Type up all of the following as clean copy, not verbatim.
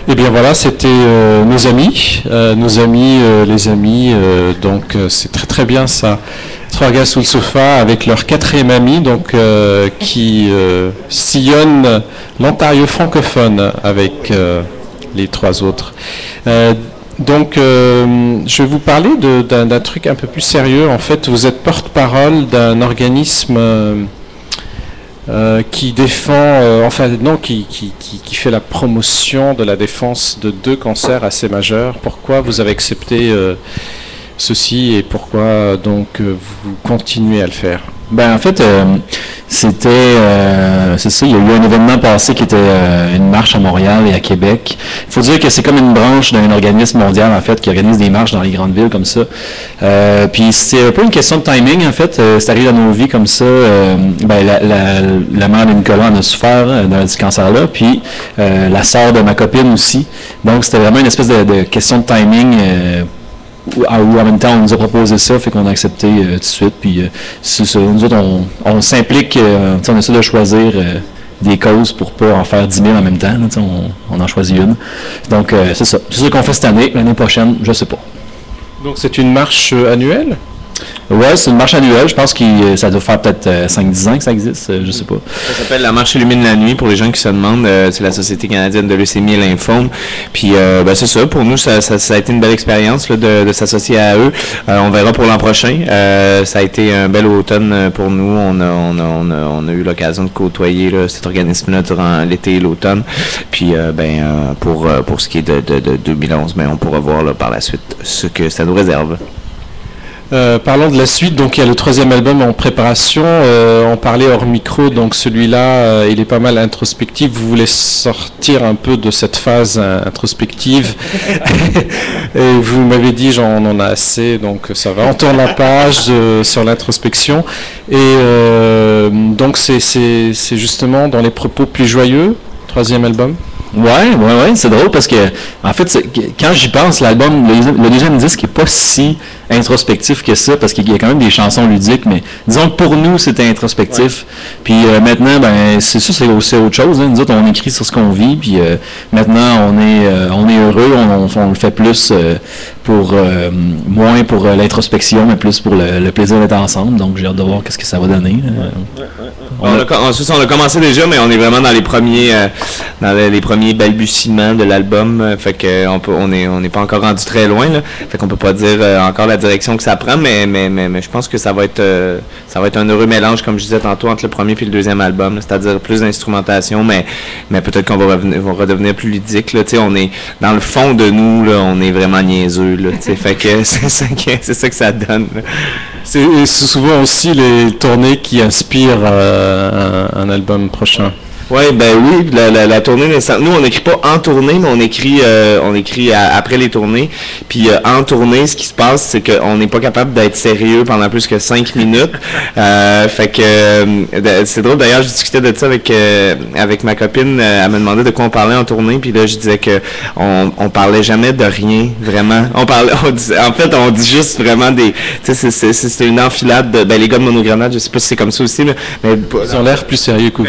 Eh bien voilà, c'était nos amis, les amis. Donc c'est très très bien ça. Trois gars sous le sofa avec leur quatrième ami, donc qui sillonne l'Ontario francophone avec les trois autres. Donc je vais vous parler d'un truc un peu plus sérieux. En fait, vous êtes porte-parole d'un organisme qui défend, qui fait la promotion de la défense de deux cancers assez majeurs. Pourquoi vous avez accepté ceci et pourquoi donc vous continuez à le faire? Ben en fait, c'est ça, il y a eu un événement passé qui était une marche à Montréal et à Québec. Il faut dire que c'est comme une branche d'un organisme mondial, en fait, qui organise des marches dans les grandes villes comme ça. Puis c'est un peu une question de timing, en fait. C'est arrivé dans nos vies comme ça. La mère de Nicolas en a souffert d'un cancer-là, puis la sœur de ma copine aussi. Donc c'était vraiment une espèce de question de timing. Où en même temps on nous a proposé ça, fait qu'on a accepté tout de suite, puis c'est ça, nous autres on s'implique, on essaie de choisir des causes pour pas en faire 10 000 en même temps, là, on en choisit une. Donc c'est ça qu'on fait cette année, l'année prochaine, je sais pas. Donc c'est une marche annuelle? Ouais, c'est une marche annuelle. Je pense que ça doit faire peut-être 5-10 ans que ça existe, je sais pas. Ça s'appelle la Marche Illumine la nuit, pour les gens qui se demandent. C'est la Société canadienne de leucémie et lymphome. Puis c'est ça, pour nous, ça a été une belle expérience là, de s'associer à eux. On verra pour l'an prochain. Ça a été un bel automne pour nous. On a eu l'occasion de côtoyer là, cet organisme-là durant l'été et l'automne. Puis pour ce qui est de 2011, on pourra voir là, par la suite ce que ça nous réserve. Parlons de la suite, donc il y a le troisième album en préparation, on parlait hors micro, donc celui-là il est pas mal introspectif, vous voulez sortir un peu de cette phase introspective et vous m'avez dit on en a assez, donc ça va, on tourne la page sur l'introspection et donc c'est justement dans les propos plus joyeux, troisième album. Ouais, c'est drôle parce que, en fait, quand j'y pense, l'album, le deuxième disque n'est pas si introspectif que ça, parce qu'il y a quand même des chansons ludiques, mais disons que pour nous, c'était introspectif. Ouais. Puis maintenant, c'est ça, c'est autre chose. Hein. Nous autres, on écrit sur ce qu'on vit, puis maintenant, on est heureux, on le fait plus moins pour l'introspection, mais plus pour le plaisir d'être ensemble. Donc, j'ai hâte de voir qu'est-ce que ça va donner. On a commencé déjà, mais on est vraiment dans les premiers balbutiements de l'album. Fait que on n'est pas encore rendu très loin. Là. Fait qu'on peut pas dire encore la direction que ça prend, mais je pense que ça va être un heureux mélange, comme je disais tantôt, entre le premier et le deuxième album. C'est-à-dire plus d'instrumentation, mais peut-être qu'on va redevenir plus ludique. Là. On est dans le fond de nous, là, on est vraiment niaiseux. Là, fait que c'est ça que ça donne. Là. C'est souvent aussi les tournées qui inspirent un album prochain. Ouais, oui, la tournée, nous on n'écrit pas en tournée, mais on écrit après les tournées. Puis en tournée, ce qui se passe, c'est qu'on n'est pas capable d'être sérieux pendant plus que 5 minutes. Fait que c'est drôle, d'ailleurs, je discutais de ça avec ma copine, elle me demandait de quoi on parlait en tournée, puis là je disais que on parlait jamais de rien, vraiment. On dit juste vraiment des, tu sais, c'est une enfilade de, les gars de Monogrenade, je sais pas si c'est comme ça aussi, là, mais ils ont l'air plus sérieux que vous.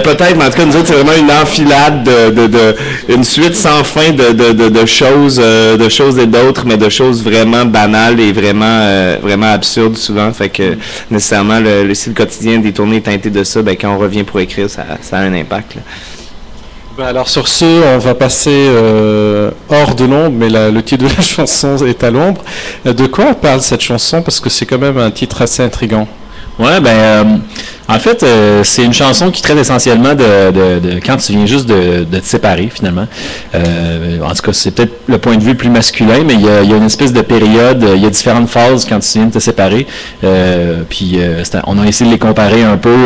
Peut-être, mais en tout cas, nous autres, c'est vraiment une enfilade une suite sans fin de choses et d'autres, mais de choses vraiment banales et vraiment absurdes souvent. Fait que, nécessairement, si le quotidien des tournées est teinté de ça, quand on revient pour écrire, ça a un impact, là. Alors sur ce, on va passer hors de l'ombre, mais le titre de la chanson est à l'ombre. De quoi parle cette chanson? Parce que c'est quand même un titre assez intriguant. Ouais, en fait, c'est une chanson qui traite essentiellement de quand tu viens juste de te séparer, finalement. En tout cas, c'est peut-être le point de vue le plus masculin, mais il y a une espèce de période, il y a différentes phases quand tu viens de te séparer. Puis, on a essayé de les comparer un peu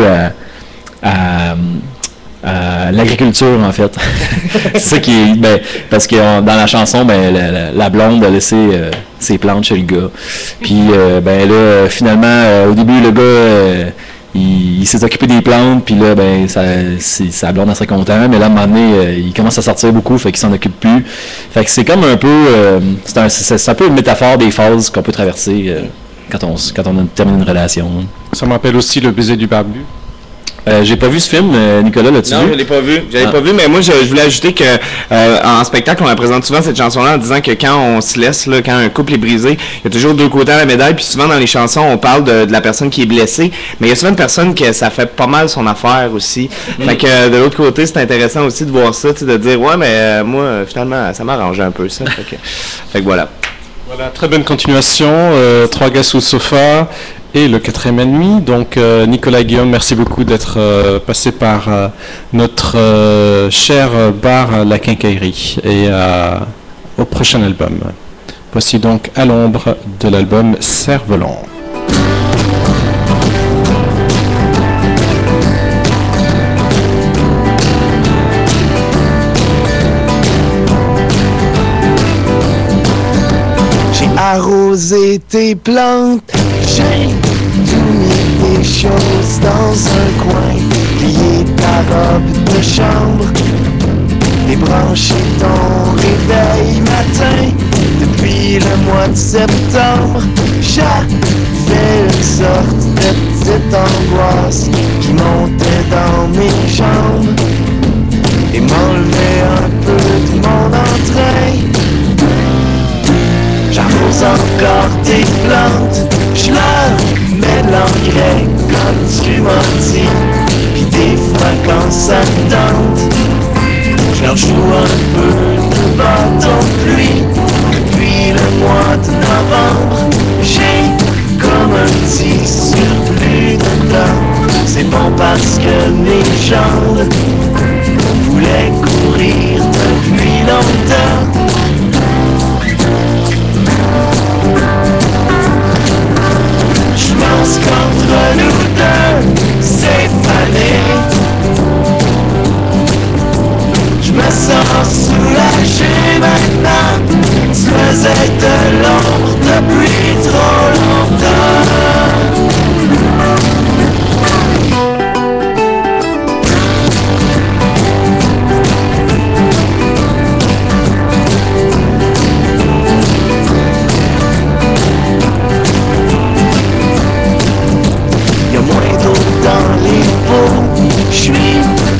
à l'agriculture, en fait. C'est ça qui est... parce que dans la chanson, la blonde a laissé ses plantes chez le gars. Puis, là, finalement, au début, le gars... il s'est occupé des plantes, puis là, sa blonde, elle serait content, mais là, à un moment donné, il commence à sortir beaucoup, fait qu'il s'en occupe plus. Fait que c'est comme un peu... c'est un peu une métaphore des phases qu'on peut traverser quand on termine une relation. Ça m'appelle aussi le baiser du barbu. J'ai pas vu ce film, Nicolas, l'as-tu vu? Non, je l'ai pas vu. Je l'ai pas vu, mais moi, je voulais ajouter que en spectacle, on la présente souvent cette chanson-là en disant que quand on se laisse, là, quand un couple est brisé, il y a toujours deux côtés à la médaille. Puis souvent, dans les chansons, on parle de la personne qui est blessée, mais il y a souvent une personne que ça fait pas mal son affaire aussi. Fait que de l'autre côté, c'est intéressant aussi de voir ça, de dire, ouais, mais moi, finalement, ça m'arrange un peu, ça. Fait que voilà. Voilà, très bonne continuation. 3 gars sous le sofa. Et le 4e ennemi. Donc Nicolas et Guillaume, merci beaucoup d'être passé par notre cher bar La Quincaillerie et au prochain album. Voici donc À l'ombre de l'album Cerf-Volant. J'ai arrosé tes plantes, j'ai tout mis tes choses dans un coin, plié ta robe de chambre, débranché ton réveil matin. Depuis le mois de septembre, j'avais une sorte de petite angoisse qui montait dans mes jambes et m'enlevait un peu de mon entrain. J'arrose encore tes plantes, je leur mets de l'engrais comme tu m'as dit. Puis des fois quand ça me tente, je leur joue un peu de bâton de pluie. Depuis le mois de novembre, j'ai comme un petit surplus de temps. C'est bon parce que mes jambes voulaient courir depuis longtemps. Je pense qu'entre nous deux, c'est fané. Je me sens soulagé maintenant. Tu faisais de l'ombre depuis trop longtemps.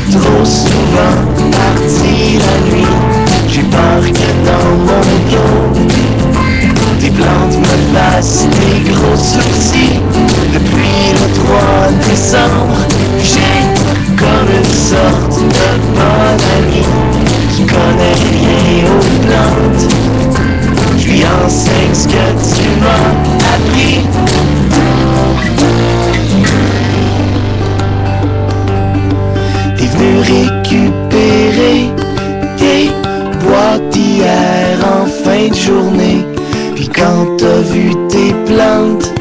Trop souvent parti la nuit, j'ai peur que dans mon dos tes plantes me fassent des gros soucis. Depuis le 3 décembre, j'ai comme une sorte de bonne amie qui connaît rien aux plantes. Je lui enseigne ce que tu m'as appris. T'es venu récupérer tes boîtes d'hier en fin de journée. Puis quand t'as vu tes plantes,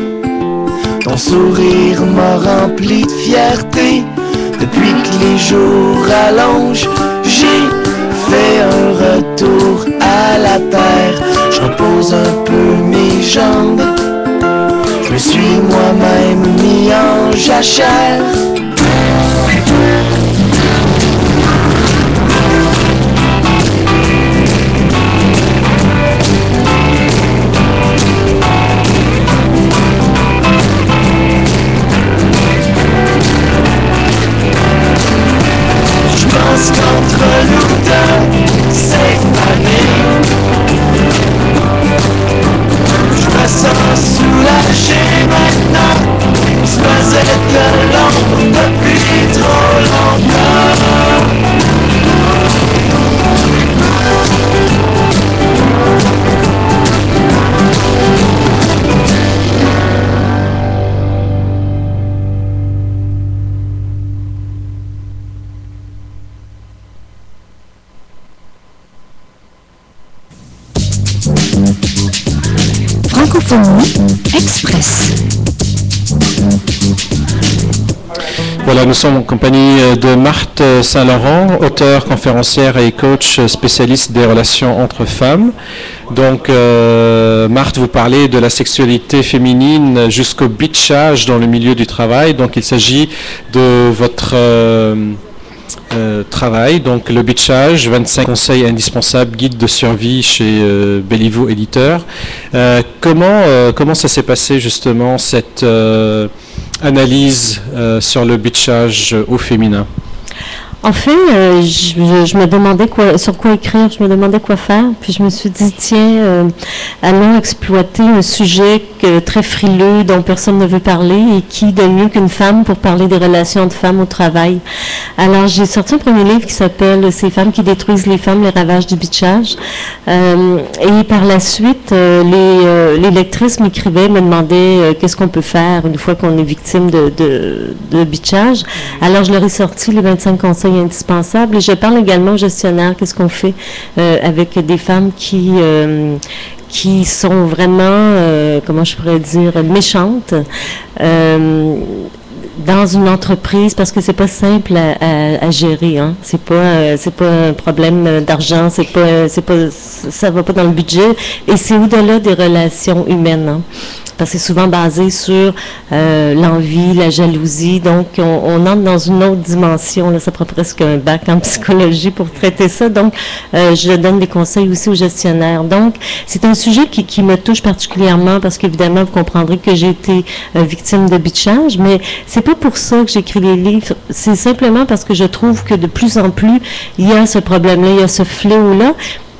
ton sourire m'a rempli de fierté. Depuis que les jours allongent, j'ai fait un retour à la terre. Je repose un peu mes jambes, je me suis moi-même mis en jachère. Je pense qu'entre nous deux, c'est fané. Je me sens soulagé maintenant. Tu faisais de l'ombre depuis trop longtemps. Francophonie Express. Voilà, nous sommes en compagnie de Marthe Saint-Laurent, auteure, conférencière et coach spécialiste des relations entre femmes. Donc, Marthe, vous parlez de la sexualité féminine jusqu'au bitchage dans le milieu du travail. Donc, il s'agit de votre travail, donc le bitchage, 25 conseils indispensables, guide de survie chez Béliveau Éditeur. Comment ça s'est passé justement analyse sur le bitchage au féminin? En fait, je me demandais sur quoi écrire, je me demandais quoi faire, puis je me suis dit, tiens, allons exploiter un sujet très frileux dont personne ne veut parler, et qui de mieux qu'une femme pour parler des relations de femmes au travail. Alors, j'ai sorti un premier livre qui s'appelle « Ces femmes qui détruisent les femmes, les ravages du bitchage ». Et par la suite, les lectrices m'écrivaient, me demandaient qu'est-ce qu'on peut faire une fois qu'on est victime de bitchage. Alors, je leur ai sorti les 25 conseils indispensables. Et je parle également aux gestionnaires, qu'est-ce qu'on fait avec des femmes qui sont vraiment, comment je pourrais dire, méchantes dans une entreprise, parce que c'est pas simple à gérer, hein. C'est pas un problème d'argent, ça va pas dans le budget, et c'est au-delà des relations humaines, hein. Parce que c'est souvent basé sur l'envie, la jalousie. Donc, on entre dans une autre dimension. Là, ça prend presque un bac en psychologie pour traiter ça. Donc, je donne des conseils aussi aux gestionnaires. Donc, c'est un sujet qui me touche particulièrement parce qu'évidemment, vous comprendrez que j'ai été victime de bitchage, mais c'est pas pour ça que j'écris les livres. C'est simplement parce que je trouve que de plus en plus, il y a ce problème-là, il y a ce fléau-là.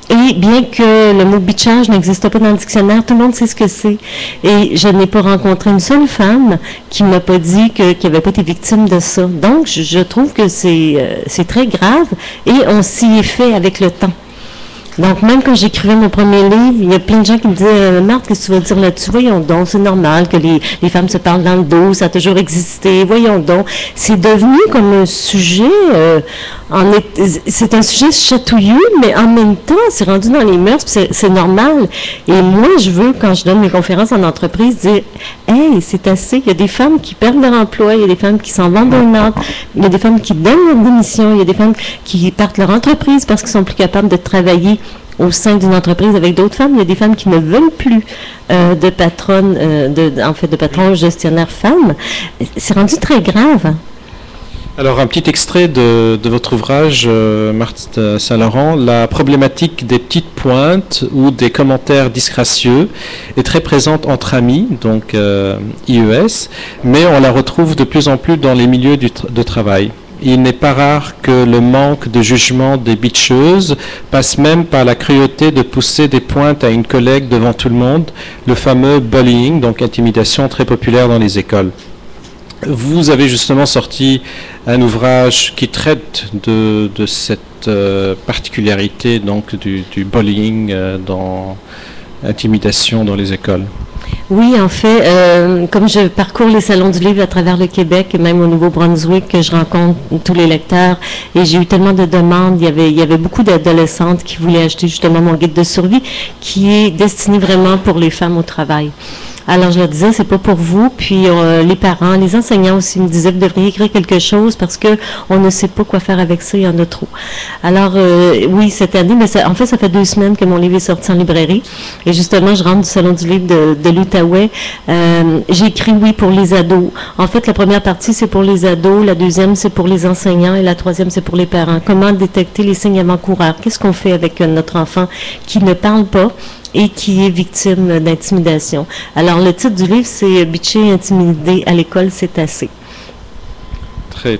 Et bien que le mot bitchage n'existe pas dans le dictionnaire, tout le monde sait ce que c'est. Et je n'ai pas rencontré une seule femme qui m'a pas dit qu'elle n'avait pas été victime de ça. Donc, je trouve que c'est très grave et on s'y est fait avec le temps. Donc, même quand j'écrivais mon premier livre, il y a plein de gens qui me disaient « Marthe, qu'est-ce que tu vas dire là-dessus? Voyons donc, c'est normal que les femmes se parlent dans le dos, ça a toujours existé, voyons donc. » C'est devenu comme un sujet, c'est un sujet chatouilleux, mais en même temps, c'est rendu dans les mœurs, c'est normal. Et moi, je veux, quand je donne mes conférences en entreprise, dire « Hey, c'est assez, il y a des femmes qui perdent leur emploi, il y a des femmes qui s'en vont burn-out, il y a des femmes qui donnent leur démission, il y a des femmes qui partent leur entreprise parce qu'ils sont plus capables de travailler au sein d'une entreprise avec d'autres femmes. Il y a des femmes qui ne veulent plus de patronnes, de patrons gestionnaires femmes. C'est rendu très grave. Alors, un petit extrait de votre ouvrage, Marthe Saint-Laurent, la problématique des petites pointes ou des commentaires disgracieux est très présente entre amis, donc IES, mais on la retrouve de plus en plus dans les milieux de travail. Il n'est pas rare que le manque de jugement des bitcheuses passe même par la cruauté de pousser des pointes à une collègue devant tout le monde, le fameux bullying, donc intimidation très populaire dans les écoles. Vous avez justement sorti un ouvrage qui traite de cette particularité donc du bullying dans intimidation dans les écoles. Oui, en fait, comme je parcours les salons du livre à travers le Québec et même au Nouveau-Brunswick, que je rencontre tous les lecteurs, et j'ai eu tellement de demandes, il y avait beaucoup d'adolescentes qui voulaient acheter justement mon guide de survie, qui est destiné vraiment pour les femmes au travail. Alors, je leur disais, c'est pas pour vous. Puis, les parents, les enseignants aussi me disaient, vous devriez écrire quelque chose parce que on ne sait pas quoi faire avec ça, il y en a trop. Alors, oui, cette année, mais ça, en fait, ça fait 2 semaines que mon livre est sorti en librairie. Et justement, je rentre du Salon du livre de l'Outaouais. J'ai écrit, oui, pour les ados. En fait, la première partie, c'est pour les ados. La deuxième, c'est pour les enseignants. Et la troisième, c'est pour les parents. Comment détecter les signes avant-coureurs? Qu'est-ce qu'on fait avec notre enfant qui ne parle pas et qui est victime d'intimidation? Alors, le titre du livre, c'est « Bitcher, intimider à l'école, c'est assez ».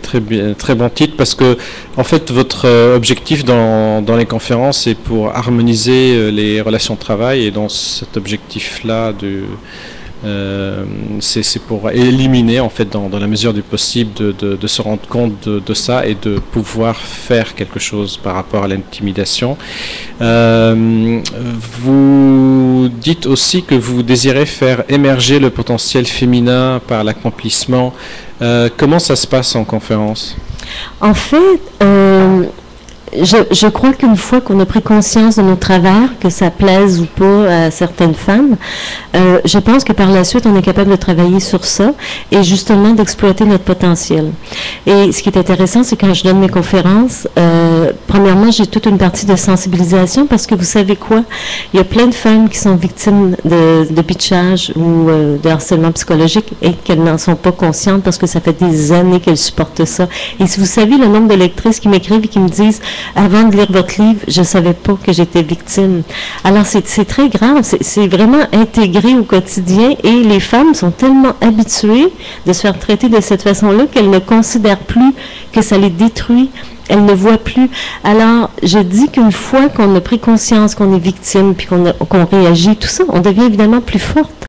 Très bien, très bon titre, parce que, en fait, votre objectif dans les conférences est pour harmoniser les relations de travail, et dans cet objectif-là, c'est pour éliminer, en fait, dans la mesure du possible, de se rendre compte de ça et de pouvoir faire quelque chose par rapport à l'intimidation. Vous dites aussi que vous désirez faire émerger le potentiel féminin par l'accomplissement. Comment ça se passe en conférence? En fait, je crois qu'une fois qu'on a pris conscience de nos travers, que ça plaise ou pas à certaines femmes, je pense que par la suite, on est capable de travailler sur ça et justement d'exploiter notre potentiel. Et ce qui est intéressant, c'est quand je donne mes conférences, premièrement, j'ai toute une partie de sensibilisation parce que vous savez quoi? Il y a plein de femmes qui sont victimes de bitchage ou de harcèlement psychologique et qu'elles n'en sont pas conscientes parce que ça fait des années qu'elles supportent ça. Et si vous savez le nombre de lectrices qui m'écrivent et qui me disent avant de lire votre livre, je savais pas que j'étais victime. Alors, c'est très grave. C'est vraiment intégré au quotidien et les femmes sont tellement habituées de se faire traiter de cette façon-là qu'elles ne considèrent plus que ça les détruit. Elles ne voient plus. Alors, je dis qu'une fois qu'on a pris conscience qu'on est victime puis qu'on réagit, tout ça, on devient évidemment plus forte.